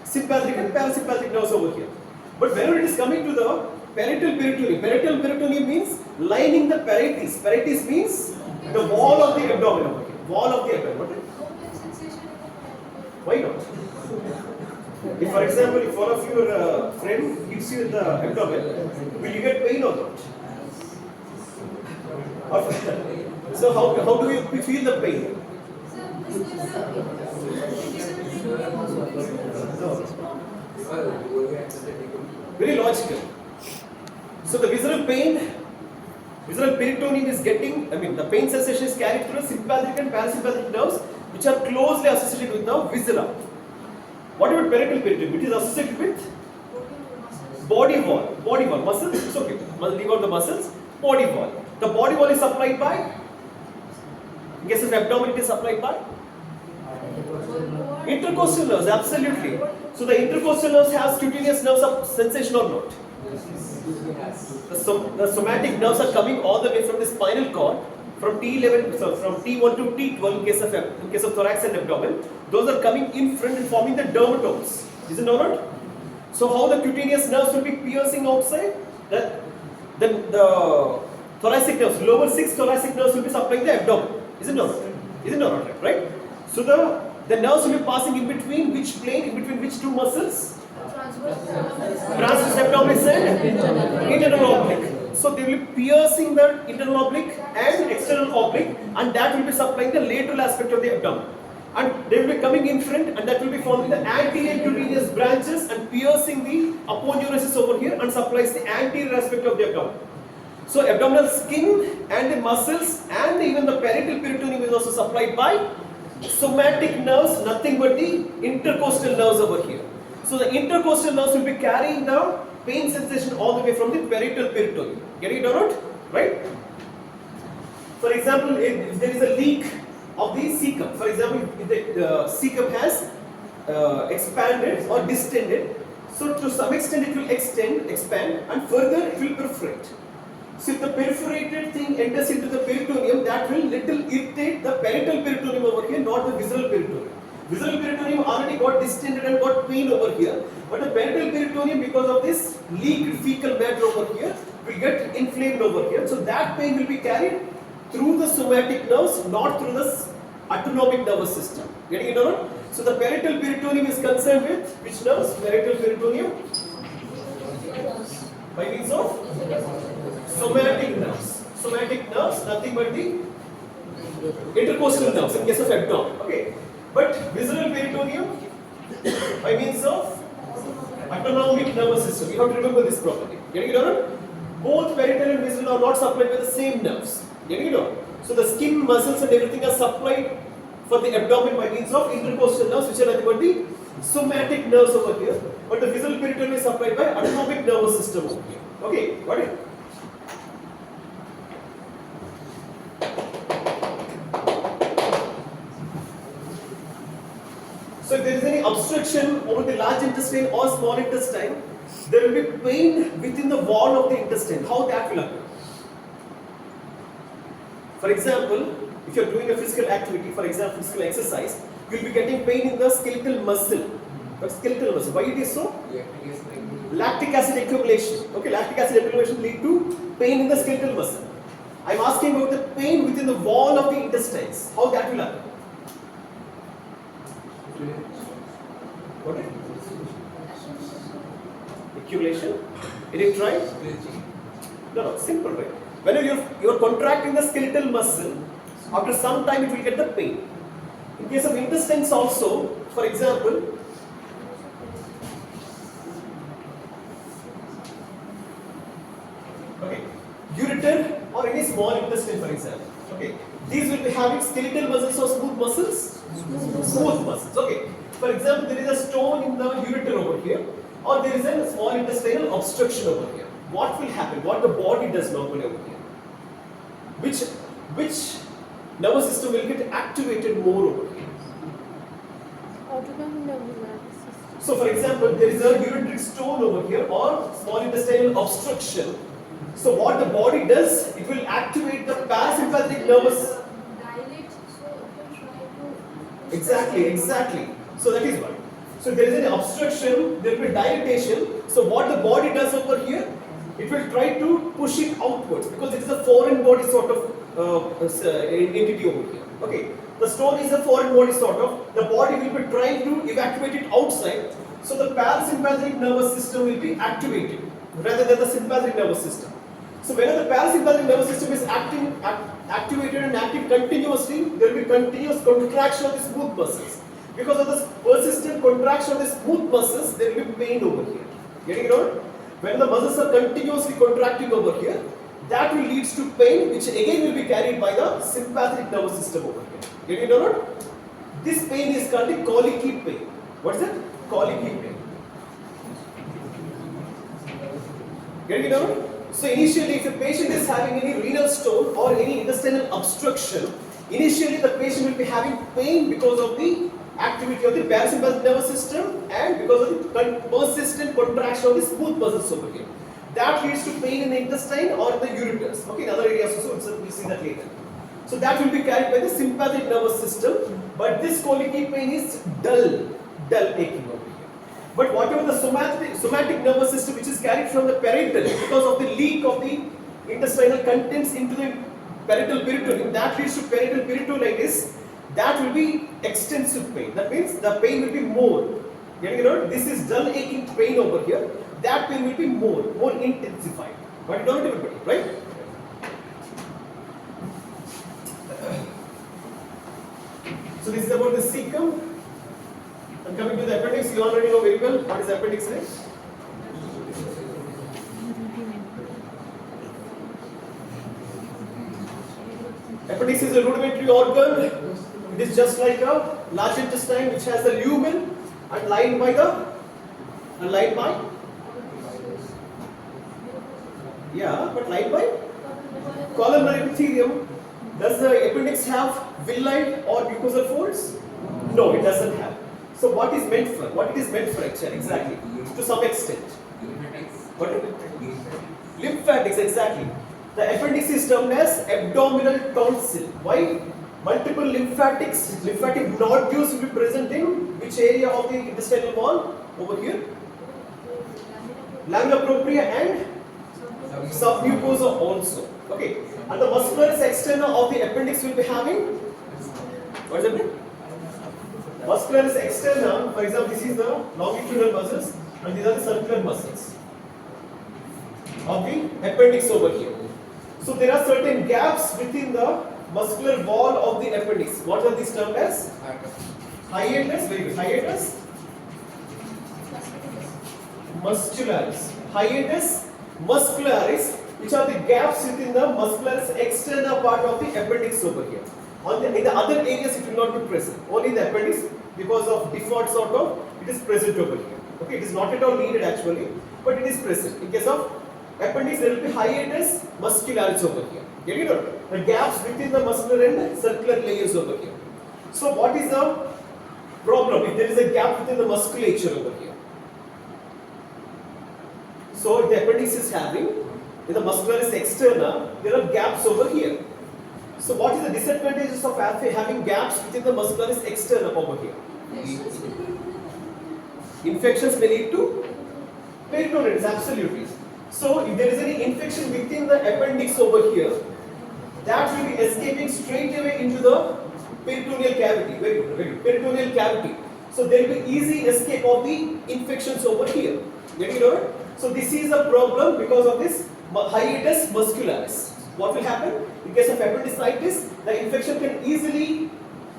sympathetic and parasympathetic nerves over here. But whenever it is coming to the parietal peritoneum means lining the parietes. Parietes means the wall of the abdomen over here. Wall of the abdomen. Why not? If, for example, if one of your friend gives you the abdomen, will you get pain or not? So how do you feel the pain? Very logical. So the visceral peritoneum is getting, the pain sensation is carried through the sympathetic and parasympathetic nerves which are closely associated with the viscera. What about parietal peritoneum? It is associated with body wall, muscles, it's okay, leave out the muscles, body wall. The body wall is supplied by, in case of abdomen it is supplied by intercostal nerves, absolutely. So the intercostal nerves has cutaneous nerves of sensation or not? The somatic nerves are coming all the way from the spinal cord, from T11, from T1 to T12 in case of thorax and abdomen. Those are coming in front and forming the dermatomes. Isn't it alright? So how the cutaneous nerves will be piercing outside? The thoracic nerves, lower 6 thoracic nerves will be supplying the abdomen. Isn't it alright? Isn't it alright? Right? So the nerves will be passing in between which plane, in between which two muscles? Transverse abdominis and internal oblique. So they will be piercing the internal oblique and external oblique, and that will be supplying the lateral aspect of the abdomen. And they will be coming in front, and that will be forming the anterior cutaneous branches and piercing the aponeurosis over here and supplies the anterior aspect of the abdomen. So abdominal skin and the muscles and even the parietal peritoneum is also supplied by somatic nerves, nothing but the intercostal nerves over here. So the intercostal nerves will be carrying the pain sensation all the way from the parietal peritoneum. Getting it or not? Right? For example, if there is a leak of the cecum, for example, if the cecum has expanded or distended, So to some extent it will expand, and further it will perforate. So if the perforated thing enters into the peritoneum, that will little irritate the parietal peritoneum over here, not the visceral peritoneum. Visceral peritoneum already got distended and got pain over here, but the parietal peritoneum, because of this leaked fecal matter over here, will get inflamed over here. So that pain will be carried through the somatic nerves, not through the autonomic nervous system. Getting it or not? So the parietal peritoneum is concerned with which nerves? Parietal peritoneum by means of somatic nerves. Somatic nerves, nothing but the intercostal nerves in case of abdomen. Okay. But visceral peritoneum by means of autonomic nervous system. You have to remember this properly. Getting it or not? Both parietal and visceral are not supplied by the same nerves. Getting it or not? So the skin, muscles and everything are supplied for the abdomen by means of intercostal nerves, which are nothing but the somatic nerves over here. But the visceral peritoneum is supplied by autonomic nervous system over here. Okay, got it? So if there is any obstruction over the large intestine or small intestine, there will be pain within the wall of the intestine. How that will occur? For example, if you are doing a physical activity, for example, physical exercise, you will be getting pain in the skeletal muscle. But skeletal muscle, why it is so? Lactic acid accumulation. Okay, lactic acid accumulation lead to pain in the skeletal muscle. I am asking about the pain within the wall of the intestines. How that will occur? What? Accumulation? Did it try? No, simple, right? Whenever you are contracting the skeletal muscle, after some time it will get the pain. In case of intestines also, for example, okay, ureter or any small intestine, for example, okay, these will be having skeletal muscles or smooth muscles? Smooth muscles, okay. For example, there is a stone in the ureter over here, or there is a small intestinal obstruction over here. What will happen? What the body does normally over here? Which nervous system will get activated more over here? Autonomic nervous system. So for example, there is a ureteric stone over here or small intestinal obstruction. So what the body does, it will activate the parasympathetic nervous. Exactly. So that is what. So there is an obstruction, there will be dilatation. So what the body does over here, it will try to push it outwards because it is a foreign body sort of entity over here. Okay, the stone is a foreign body sort of. The body will be trying to evacuate it outside. So the parasympathetic nervous system will be activated rather than the sympathetic nervous system. So whenever the parasympathetic nervous system is activated and active continuously, there will be continuous contraction of the smooth muscles. Because of this persistent contraction of the smooth muscles, there will be pain over here. Getting it on? When the muscles are continuously contracting over here, that will lead to pain, which again will be carried by the sympathetic nervous system over here. Getting it or not? This pain is called the colicky pain. What is it? Colicky pain. Getting it or not? So initially, if a patient is having any renal stone or any intestinal obstruction, initially the patient will be having pain because of the activity of the parasympathetic nervous system and because of the persistent contraction of the smooth muscles over here. That leads to pain in the intestine or in the ureters. Okay, in other areas also, we'll see that later. So that will be carried by the sympathetic nervous system, but this colicky pain is dull aching over here. But whatever the somatic nervous system which is carried from the parietal because of the leak of the intestinal contents into the parietal peritoneum, that leads to parietal peritonitis. That will be extensive pain. That means the pain will be more. Getting it out? This is dull aching pain over here. That pain will be more intensified. But don't everybody, right? So this is about the caecum. And coming to the appendix, you already know very well what is appendix, right? Appendix is a rudimentary organ. It is just like a large intestine which has the lumen and lined by columnar epithelium. Does the appendix have villi or mucosal folds? No, it doesn't have. So what is meant for? What it is meant for actually? Exactly. To some extent. What? Lymphatics, exactly. The appendix is termed as abdominal tonsil. Why? Multiple lymphatic nodules will be present in which area of the intestinal wall? Over here. Lamina propria and submucosa also. Okay. And the muscularis externa of the appendix will be having, what does it mean? Muscularis externa, for example, this is the longitudinal muscles and these are the circular muscles of the appendix over here. So there are certain gaps within the muscular wall of the appendix. What are these termed as? Hiatus, very good. Hiatus muscularis. Hiatus muscularis, which are the gaps within the muscularis externa part of the appendix over here. In the other areas it will not be present. Only in the appendix, because of default sort of, it is present over here. Okay, it is not at all needed actually, but it is present. In case of appendix, there will be hiatus muscularis over here. Get it or not? The gaps within the muscular and circular layers over here. So what is the problem if there is a gap within the musculature over here? So if the appendix is having, in the muscularis externa, there are gaps over here. So what is the disadvantages of having gaps within the muscularis externa over here? Infections may lead to peritonitis, absolutely. So if there is any infection within the appendix over here, that will be escaping straight away into the peritoneal cavity. Very good, very good. Peritoneal cavity. So there will be easy escape of the infections over here. Get it over? So this is a problem because of this hiatus muscularis. What will happen? In case of appendicitis, the infection can easily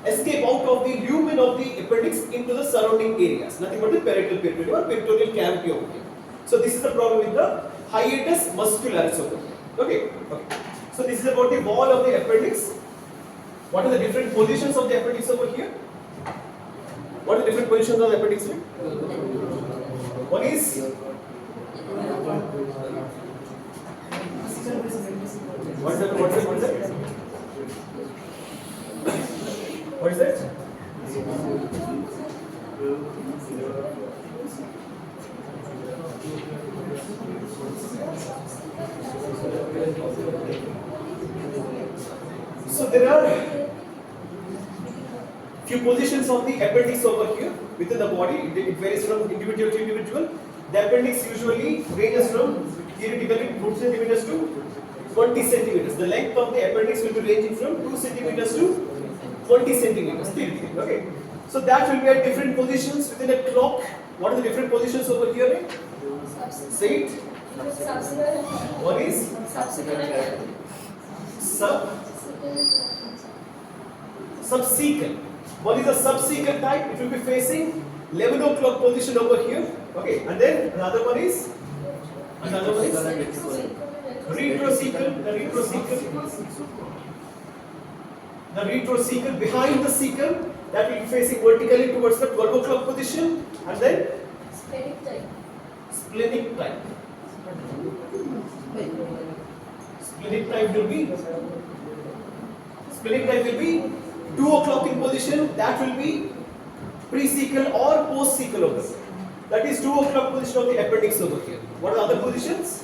escape out of the lumen of the appendix into the surrounding areas. Nothing but the parietal peritoneum or peritoneal cavity over here. So this is the problem with the hiatus muscularis over here. Okay. Okay. So this is about the wall of the appendix. What are the different positions of the appendix over here? What are the different positions of the appendix? One is what is that? What is that? So there are few positions of the appendix over here within the body. It varies from individual to individual. The appendix usually ranges from theoretically 2 centimeters to 20 centimeters. The length of the appendix will be ranging from 2 centimeters to 20 centimeters. Theoretically, okay. So that will be at different positions within a clock. What are the different positions over here? Say it. One is subsequent. One is a subsequent type. It will be facing 11 o'clock position over here. Okay, and then another one is retrocecal. The retrocecal behind the cecal, that will be facing vertically towards the 12 o'clock position, and then splenic type. Splenic type will be 2 o'clock in position. That will be pre-cecal or post-cecal over here. That is 2 o'clock position of the appendix over here. What are the other positions?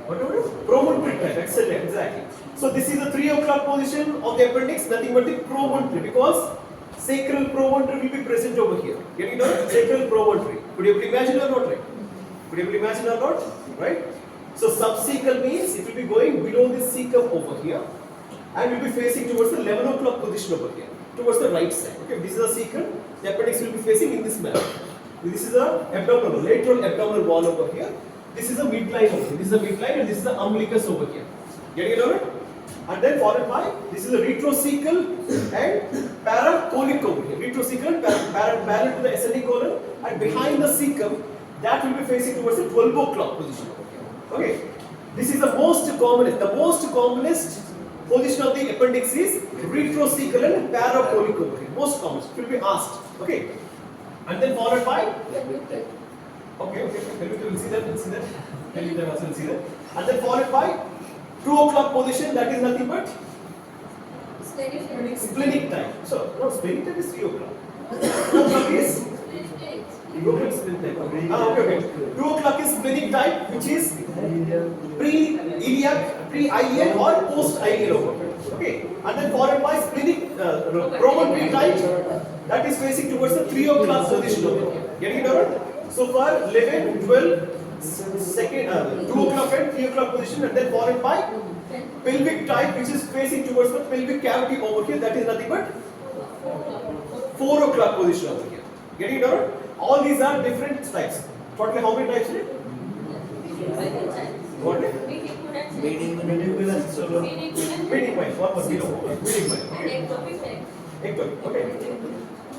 What are promontory type. Excellent, exactly. So this is the 3 o'clock position of the appendix, nothing but the promontory, because sacral promontory will be present over here. Get it out? Sacral promontory. Could you imagine or not, right? Could you imagine or not? Right? So subcecal means it will be going below the cecum over here and will be facing towards the 11 o'clock position over here, towards the right side. Okay, this is the cecum. The appendix will be facing in this manner. This is the abdominal, lateral abdominal wall over here. This is the midline over here. This is the midline and this is the umbilicus over here. Getting it over? And then followed by, this is the retrocecal and paracolic over here. Retrocecal and parallel to the ascending colon, and behind the cecum, that will be facing towards the 12 o'clock position over here. Okay. This is the most commonest position of the appendix is retrocecal and paracolic over here. Most common. It will be asked. Okay. And then followed by, okay. We'll see that. And then followed by 2 o'clock position, that is nothing but Splenic type. So, no, splenic type is 3 o'clock. 2 o'clock is? 2 o'clock is splenic type. Okay. 2 o'clock is splenic type, which is pre-iliac, pre-ileal or post-ileal overcut. Okay. And then followed by splenic promontory type, that is facing towards the 3 o'clock position over here. Getting it over? So far, 11, 12, second, 2 o'clock and 3 o'clock position, and then followed by pelvic type, which is facing towards the pelvic cavity over here. That is nothing but 4 o'clock position over here. Getting it over? All these are different types. Totally how many types is it? What? Meeting point. What was below? Meeting point. Ectopic. Okay.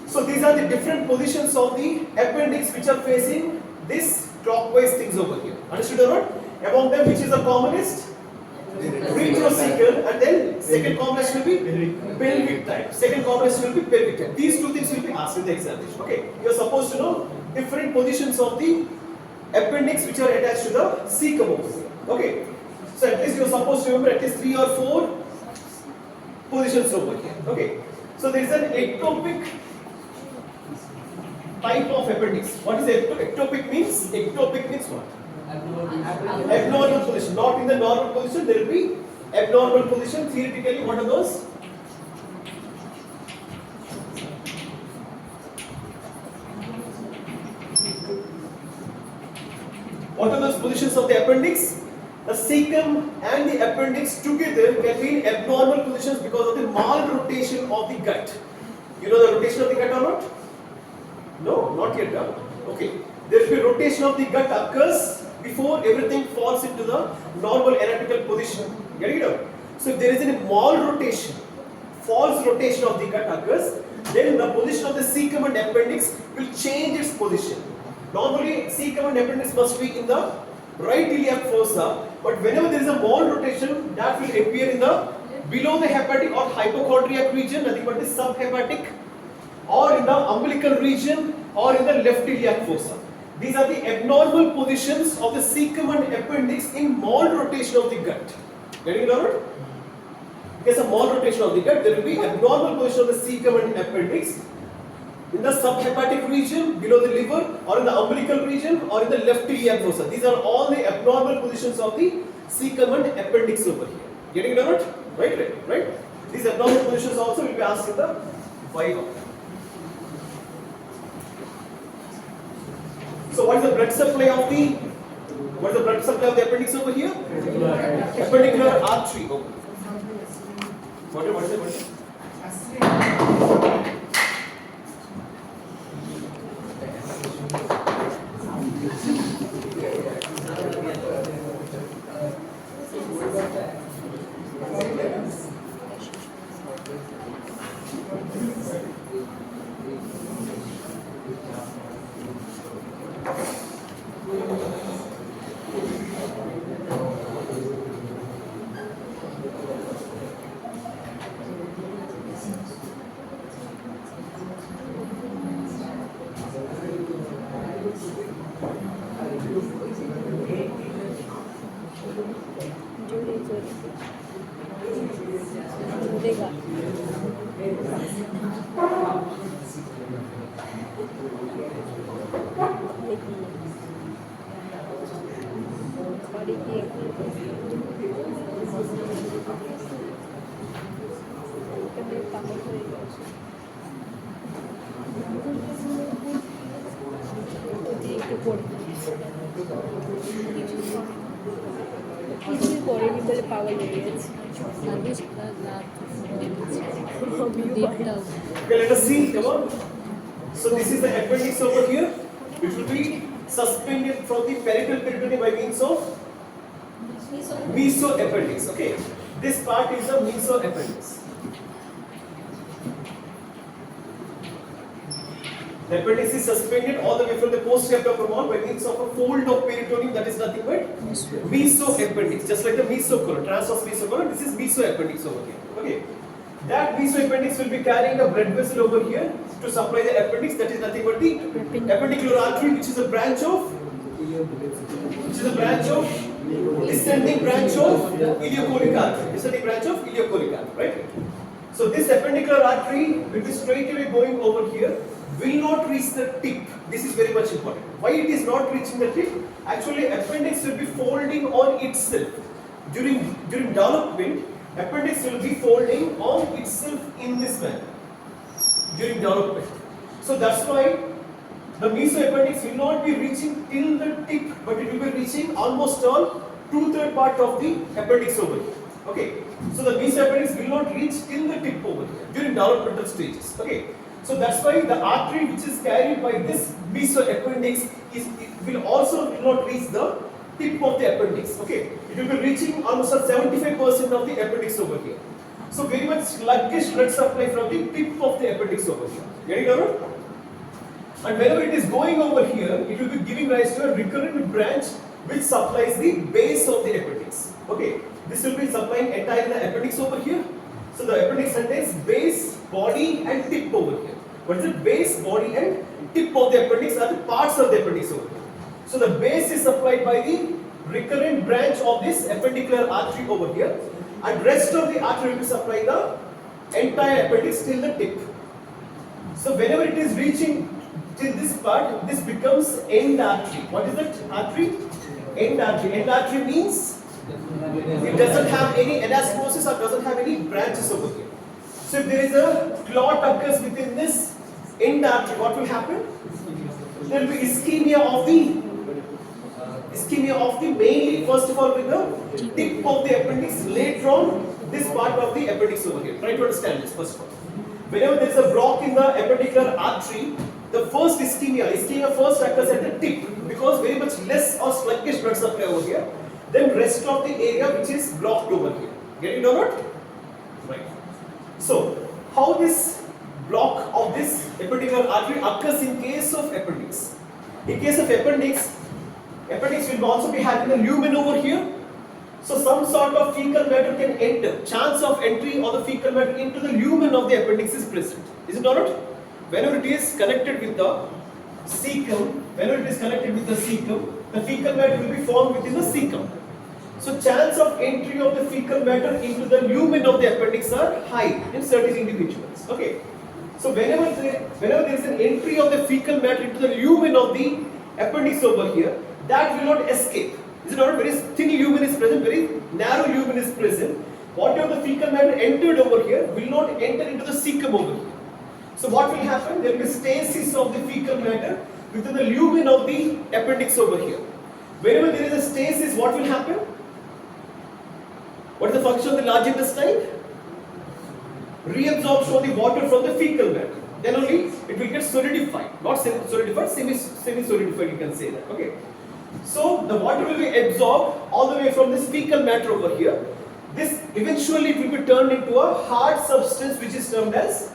So these are the different positions of the appendix which are facing this clockwise things over here. Understood or not? Among them, which is the commonest? Retrocecal, and then second commonest will be pelvic type. Second commonest will be pelvic type. These two things will be asked in the examination. Okay, you are supposed to know different positions of the appendix which are attached to the cecum over here. Okay, so at least you are supposed to remember at least 3 or 4 positions over here. Okay, so there is an ectopic type of appendix. What is ectopic means? Ectopic means what? Abnormal position. Not in the normal position, there will be abnormal position. Theoretically, what are those? What are those positions of the appendix? The cecum and the appendix together can be in abnormal positions because of the malrotation of the gut. You know the rotation of the gut or not? No, not yet done. Okay. There will be rotation of the gut occurs before everything falls into the normal anatomical position. Getting it out? So if there is any malrotation, false rotation of the gut occurs, then the position of the cecum and appendix will change its position. Normally, cecum and appendix must be in the right iliac fossa, but whenever there is a malrotation, that will appear in the below the hepatic or hypochondriac region, nothing but the subhepatic, or in the umbilical region, or in the left iliac fossa. These are the abnormal positions of the cecum and appendix in malrotation of the gut. Getting it out? Because of malrotation of the gut, there will be abnormal position of the cecum and appendix in the subhepatic region, below the liver, or in the umbilical region, or in the left iliac fossa. These are all the abnormal positions of the cecum and appendix over here. Getting it out? Right. These abnormal positions also will be asked in the viva. So what is the blood supply of the appendix over here? Appendicular artery. What is it? কিছুই পড়েনি বলে পাগল হয়ে গেছে। Okay, let us see. Come on. So this is the appendix over here, which will be suspended from the parietal peritoneum by means of mesoappendix. Okay, this part is the mesoappendix. The appendix is suspended all the way from the post-abdominal wall by means of a fold of peritoneum, that is nothing but mesoappendix. Just like the mesocolon, transverse mesocolon, this is mesoappendix over here. Okay, that mesoappendix will be carrying a blood vessel over here to supply the appendix. That is nothing but the appendicular artery, which is a branch of descending branch of ileocholic artery. Descending branch of ileocholic artery, right? So this appendicular artery will be straight away going over here, will not reach the tip. This is very much important. Why it is not reaching the tip? Actually, appendix will be folding on itself. During development, appendix will be folding on itself in this manner during development. So that's why the mesoappendix will not be reaching till the tip, but it will be reaching almost on 2/3 part of the appendix over here. Okay, so the mesoappendix will not reach till the tip over here during developmental stages. Okay, so that's why the artery which is carried by this mesoappendix will not reach the tip of the appendix. Okay, it will be reaching almost 75% of the appendix over here. So very much sluggish blood supply from the tip of the appendix over here. Getting it or not? And whenever it is going over here, it will be giving rise to a recurrent branch which supplies the base of the appendix. Okay, this will be supplying entire the appendix over here. So the appendix contains base, body and tip over here. What is it? Base, body and tip of the appendix are the parts of the appendix over here. So the base is supplied by the recurrent branch of this appendicular artery over here, and rest of the artery will be supplying the entire appendix till the tip. So whenever it is reaching till this part, this becomes end artery. What is that artery? End artery. End artery means it doesn't have any anastomosis or doesn't have any branches over here. So if there is a clot occurs within this end artery, what will happen? There will be ischemia of the mainly first of all with the tip of the appendix, later on this part of the appendix over here. Try to understand this first of all. Whenever there is a block in the appendicular artery, the first ischemia first occurs at the tip because very much less or sluggish blood supply over here. Then rest of the area which is blocked over here. Get it or not? Right. So how this block of this appendicular artery occurs in case of appendix? In case of appendix will also be having a lumen over here. So some sort of fecal matter can enter. Chance of entry of the fecal matter into the lumen of the appendix is present. Is it or not? Whenever it is connected with the caecum, the fecal matter will be formed within the caecum. So chance of entry of the fecal matter into the lumen of the appendix are high in certain individuals. Okay. So whenever there is an entry of the fecal matter into the lumen of the appendix over here, that will not escape. Is it not? Very thin lumen is present, very narrow lumen is present. Whatever the fecal matter entered over here will not enter into the caecum over here. So what will happen? There will be stasis of the fecal matter within the lumen of the appendix over here. Whenever there is a stasis, what will happen? What is the function of the large intestine? Reabsorption of the water from the fecal matter. Then only it will get solidified. Not solidified, semi-solidified you can say that. Okay. So the water will be absorbed all the way from this fecal matter over here. This eventually it will be turned into a hard substance which is termed as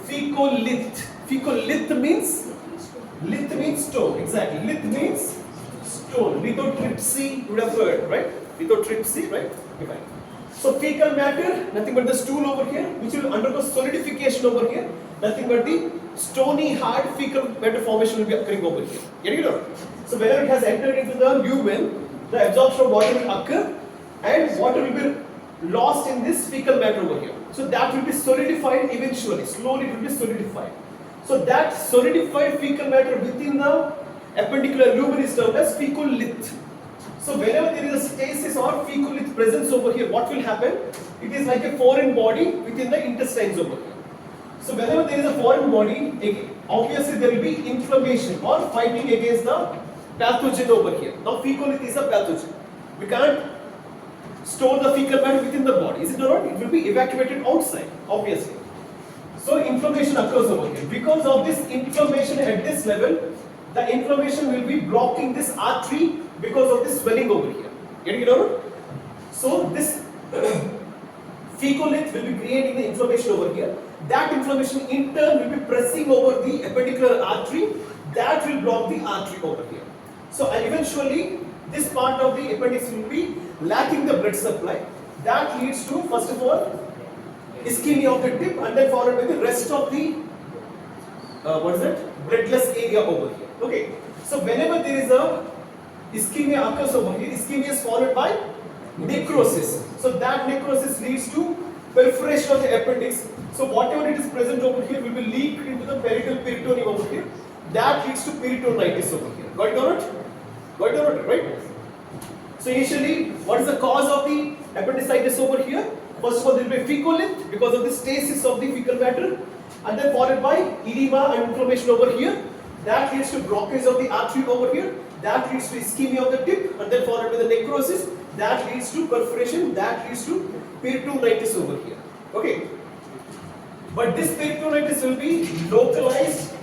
fecolith. Fecolith means stone. Exactly. Lith means stone. Lithotripsy you would have heard, right? Lithotripsy, right? Okay, fine. So fecal matter, nothing but the stool over here, which will undergo solidification over here. Nothing but the stony hard fecal matter formation will be occurring over here. Getting it or not? So whenever it has entered into the lumen, the absorption of water will occur and water will be lost in this fecal matter over here. So that will be solidified eventually. Slowly it will be solidified. So that solidified fecal matter within the appendicular lumen is termed as fecolith. So whenever there is a stasis or fecolith presence over here, what will happen? It is like a foreign body within the intestines over here. So whenever there is a foreign body, obviously there will be inflammation or fighting against the pathogen over here. Now fecolith is a pathogen. We can't store the fecal matter within the body. Is it or not? It will be evacuated outside, obviously. So inflammation occurs over here. Because of this inflammation at this level, the inflammation will be blocking this artery because of this swelling over here. Getting it or not? So this fecolith will be creating the inflammation over here. That inflammation in turn will be pressing over the appendicular artery. That will block the artery over here. So and eventually this part of the appendix will be lacking the blood supply. That leads to, first of all, ischemia of the tip and then followed by the rest of the bloodless area over here. Okay. So whenever there is a ischemia occurs over here, ischemia is followed by necrosis. So that necrosis leads to perforation of the appendix. So whatever it is present over here will be leaked into the parietal peritoneum over here. That leads to peritonitis over here. Got it or not? Got it or not? Right? So initially, what is the cause of the appendicitis over here? First of all, there will be fecolith because of the stasis of the fecal matter, and then followed by edema and inflammation over here. That leads to blockage of the artery over here. That leads to ischemia of the tip, and then followed by the necrosis. That leads to perforation. That leads to peritonitis over here. Okay. But this peritonitis will be localized